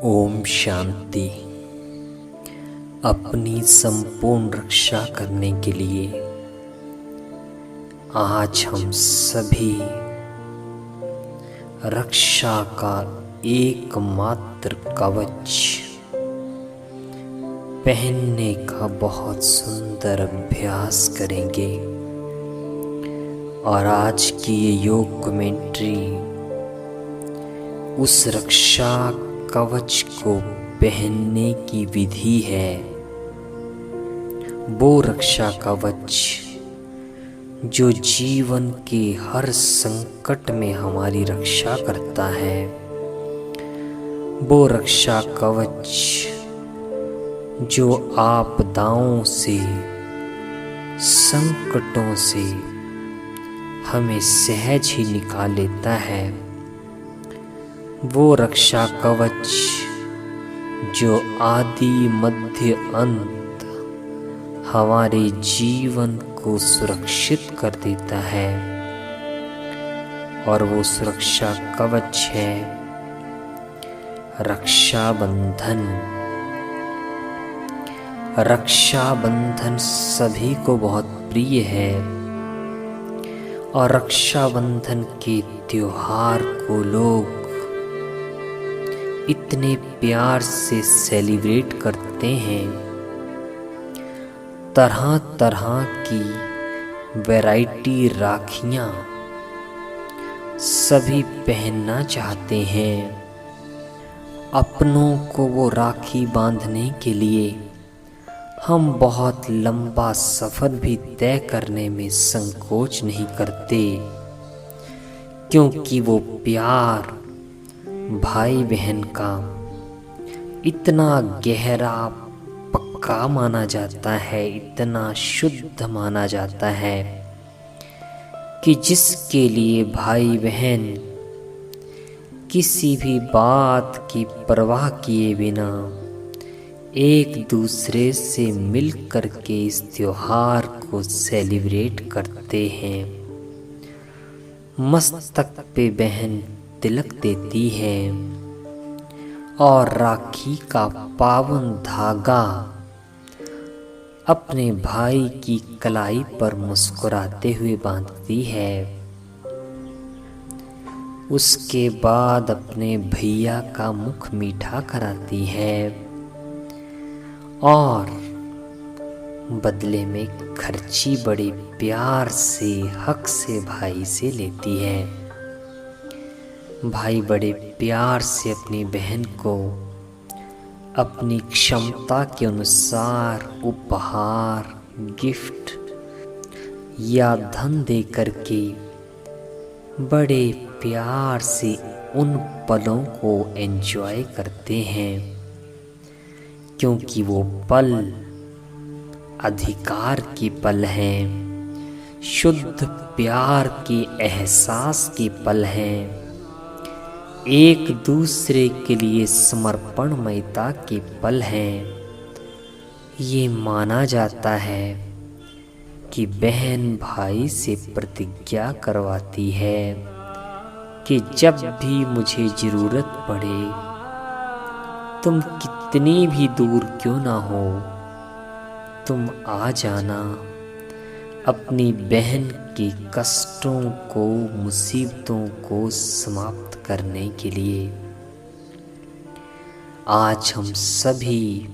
ओम शांति। अपनी संपूर्ण रक्षा करने के लिए आज हम सभी रक्षा का एकमात्र कवच पहनने का बहुत सुंदर अभ्यास करेंगे। और आज की ये योग कमेंट्री उस रक्षा कवच को पहनने की विधि है। वो रक्षा कवच जो जीवन के हर संकट में हमारी रक्षा करता है। वो रक्षा कवच जो आपदाओं से, संकटों से हमें सहज ही निकाल लेता है। वो रक्षा कवच जो आदि मध्य अंत हमारे जीवन को सुरक्षित कर देता है। और वो सुरक्षा कवच है रक्षाबंधन। रक्षाबंधन सभी को बहुत प्रिय है और रक्षाबंधन के त्योहार को लोग इतने प्यार से सेलिब्रेट करते हैं। तरह तरह की वैरायटी राखियां सभी पहनना चाहते हैं। अपनों को वो राखी बांधने के लिए हम बहुत लंबा सफर भी तय करने में संकोच नहीं करते, क्योंकि वो प्यार भाई बहन का इतना गहरा पक्का माना जाता है, इतना शुद्ध माना जाता है कि जिसके लिए भाई बहन किसी भी बात की परवाह किए बिना एक दूसरे से मिल कर के इस त्योहार को सेलिब्रेट करते हैं। मस्तक पे बहन तिलक देती है और राखी का पावन धागा अपने भाई की कलाई पर मुस्कुराते हुए बांधती है। उसके बाद अपने भैया का मुख मीठा कराती है और बदले में खर्ची बड़े प्यार से, हक से भाई से लेती है। भाई बड़े प्यार से अपनी बहन को अपनी क्षमता के अनुसार उपहार, गिफ्ट या धन दे करके बड़े प्यार से उन पलों को एंजॉय करते हैं, क्योंकि वो पल अधिकार के पल हैं, शुद्ध प्यार के एहसास के पल हैं, एक दूसरे के लिए समर्पणमयता के पल हैं। ये माना जाता है कि बहन भाई से प्रतिज्ञा करवाती है कि जब भी मुझे जरूरत पड़े, तुम कितनी भी दूर क्यों ना हो, तुम आ जाना अपनी बहन के कष्टों को, मुसीबतों को समाप्त करने के लिए। आज हम सभी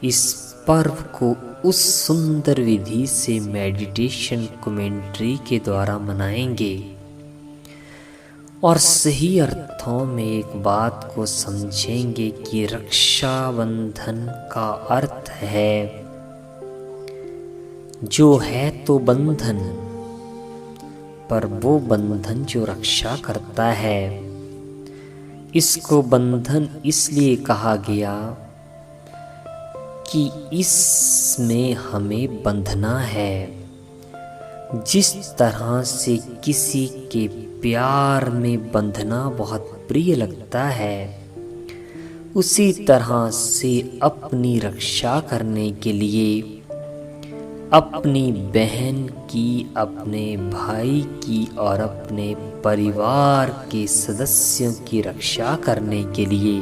इस पर्व को उस सुंदर विधि से मेडिटेशन कमेंट्री के द्वारा मनाएंगे और सही अर्थों में एक बात को समझेंगे कि रक्षाबंधन का अर्थ है जो है तो बंधन, पर वो बंधन जो रक्षा करता है। इसको बंधन इसलिए कहा गया कि इसमें हमें बंधना है। जिस तरह से किसी के प्यार में बंधना बहुत प्रिय लगता है, उसी तरह से अपनी रक्षा करने के लिए अपनी बहन की, अपने भाई की और अपने परिवार के सदस्यों की रक्षा करने के लिए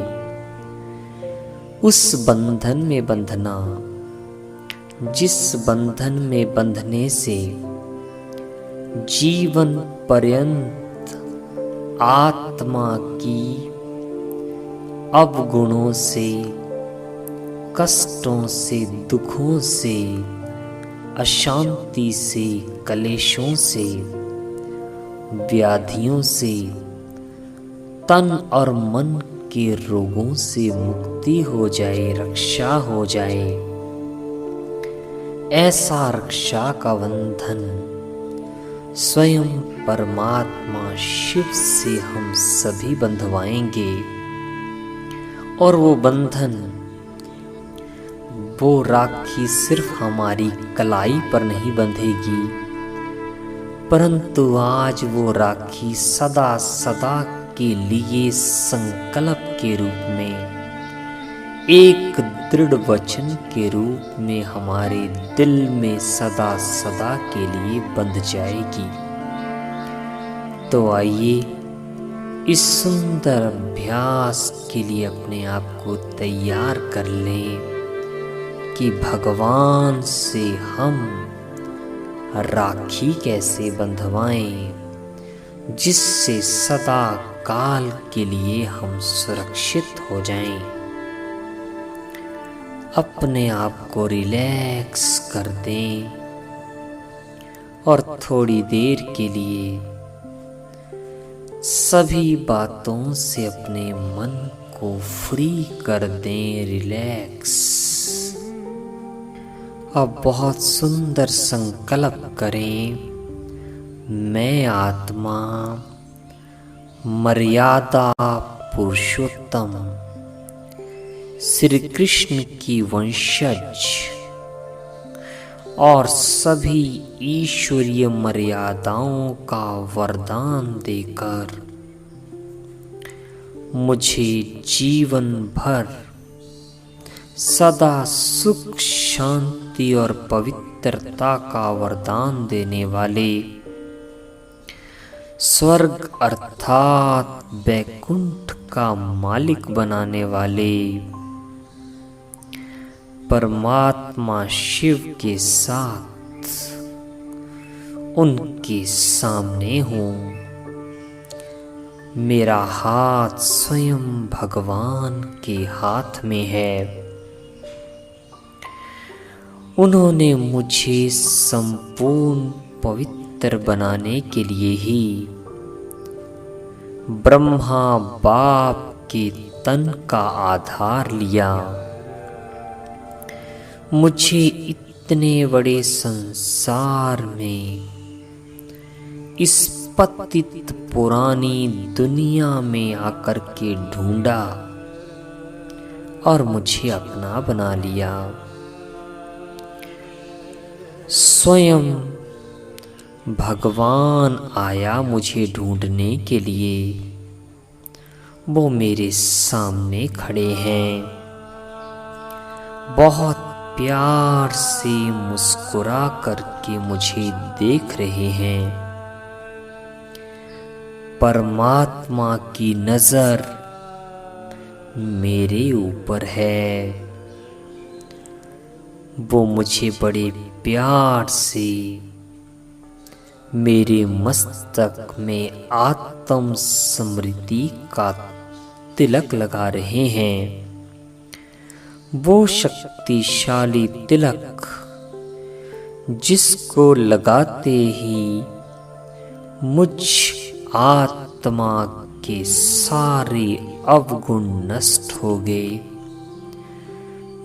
उस बंधन में बंधना जिस बंधन में बंधने से जीवन पर्यंत आत्मा की अवगुणों से, कष्टों से, दुखों से, अशांति से, कलेशों से, व्याधियों से, तन और मन के रोगों से मुक्ति हो जाए, रक्षा हो जाए। ऐसा रक्षा का बंधन स्वयं परमात्मा शिव से हम सभी बंधवाएंगे। और वो बंधन, वो राखी सिर्फ हमारी कलाई पर नहीं बंधेगी, परंतु आज वो राखी सदा सदा के लिए संकल्प के रूप में, एक दृढ़ वचन के रूप में हमारे दिल में सदा सदा के लिए बंध जाएगी। तो आइए इस सुंदर अभ्यास के लिए अपने आप को तैयार कर लें कि भगवान से हम राखी कैसे बंधवाएं, जिससे सदा काल के लिए हम सुरक्षित हो जाएं। अपने आप को रिलैक्स कर दें और थोड़ी देर के लिए सभी बातों से अपने मन को फ्री कर दें, रिलैक्स। अब बहुत सुंदर संकल्प करें, मैं आत्मा मर्यादा पुरुषोत्तम श्री कृष्ण की वंशज और सभी ईश्वरीय मर्यादाओं का वरदान देकर मुझे जीवन भर सदा सुख, शांति और पवित्रता का वरदान देने वाले, स्वर्ग अर्थात वैकुंठ का मालिक बनाने वाले परमात्मा शिव के साथ उनके सामने हूँ। मेरा हाथ स्वयं भगवान के हाथ में है। उन्होंने मुझे संपूर्ण पवित्र बनाने के लिए ही ब्रह्मा बाप के तन का आधार लिया। मुझे इतने बड़े संसार में, इस पतित पुरानी दुनिया में आकर के ढूंढा और मुझे अपना बना लिया। स्वयं भगवान आया मुझे ढूंढने के लिए। वो मेरे सामने खड़े हैं, बहुत प्यार से मुस्कुरा करके मुझे देख रहे हैं। परमात्मा की नजर मेरे ऊपर है। वो मुझे बड़े प्यार से मेरे मस्तक में आत्म स्मृति का तिलक लगा रहे हैं। वो शक्तिशाली तिलक जिसको लगाते ही मुझ आत्मा के सारे अवगुण नष्ट हो गए,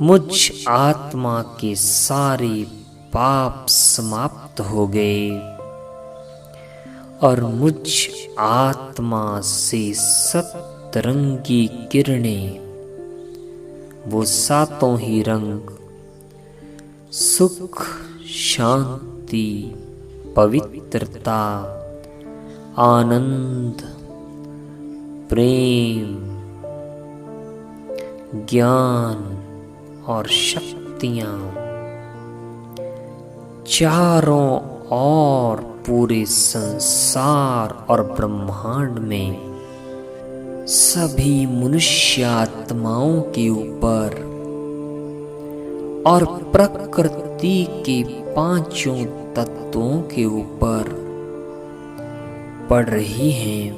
मुझ आत्मा के सारे पाप समाप्त हो गए और मुझ आत्मा से सतरंगी किरणें, वो सातों ही रंग सुख, शांति, पवित्रता, आनंद, प्रेम, ज्ञान और शक्तियां चारों ओर पूरे संसार और ब्रह्मांड में सभी मनुष्य आत्माओं के ऊपर और प्रकृति के पांचों तत्वों के ऊपर पड़ रही हैं।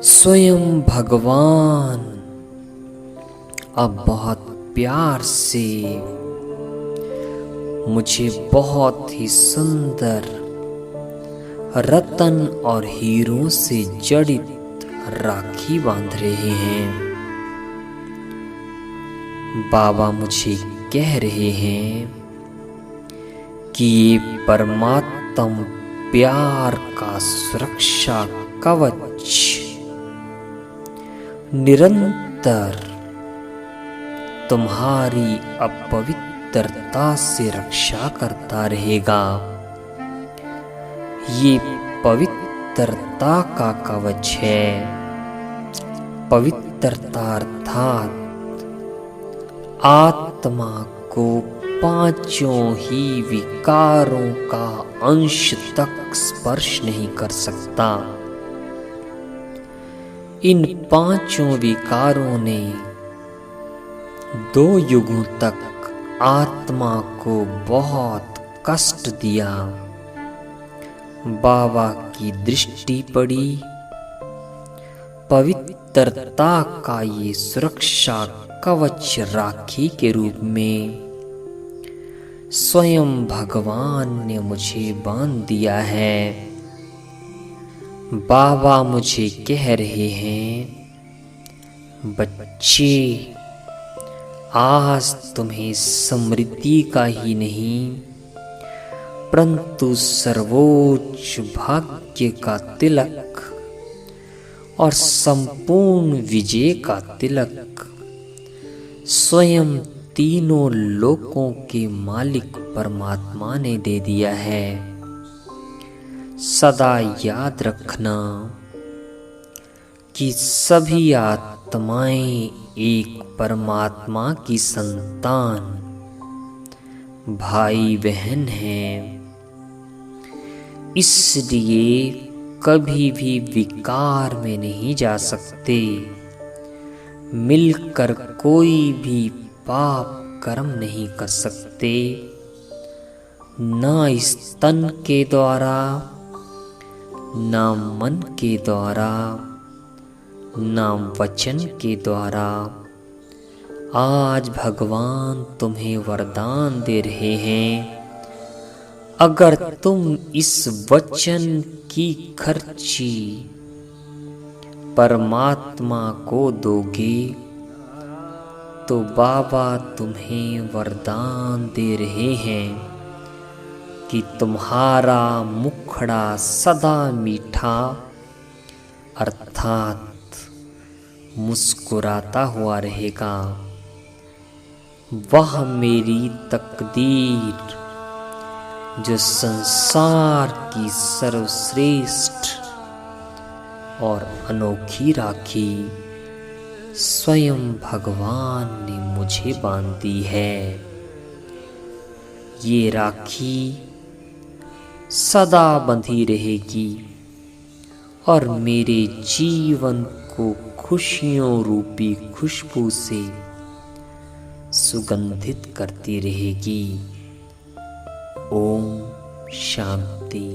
स्वयं भगवान अब बहुत प्यार से मुझे बहुत ही सुंदर रतन और हीरों से जड़ित राखी बांध रहे हैं। बाबा मुझे कह रहे हैं कि ये परमात्म प्यार का सुरक्षा कवच निरंतर तुम्हारी अपवित्रता से रक्षा करता रहेगा। ये पवित्रता का कवच है। पवित्रता अर्थात आत्मा को पांचों ही विकारों का अंश तक स्पर्श नहीं कर सकता। इन पांचों विकारों ने 2 युगों तक आत्मा को बहुत कष्ट दिया। बाबा की दृष्टि पड़ी। पवित्रता का ये सुरक्षा कवच राखी के रूप में स्वयं भगवान ने मुझे बांध दिया है। बाबा मुझे कह रहे हैं, बच्चे आज तुम्हें समृद्धि का ही नहीं परंतु सर्वोच्च भाग्य का तिलक और संपूर्ण विजय का तिलक स्वयं तीनों लोकों के मालिक परमात्मा ने दे दिया है। सदा याद रखना कि सभी आत्माएं एक परमात्मा की संतान भाई बहन हैं। इसलिए कभी भी विकार में नहीं जा सकते। मिलकर कोई भी पाप कर्म नहीं कर सकते। ना इस तन के द्वारा, ना मन के द्वारा, ना वचन के द्वारा। आज भगवान तुम्हें वरदान दे रहे हैं, अगर तुम इस वचन की खर्ची परमात्मा को दोगे तो बाबा तुम्हें वरदान दे रहे हैं कि तुम्हारा मुखड़ा सदा मीठा अर्थात मुस्कुराता हुआ रहेगा। वह मेरी तकदीर जो संसार की सर्वश्रेष्ठ और अनोखी राखी स्वयं भगवान ने मुझे बांधी है। ये राखी सदा बंधी रहेगी और मेरे जीवन को खुशियों रूपी खुशबू से सुगंधित करती रहेगी। ओम शांति।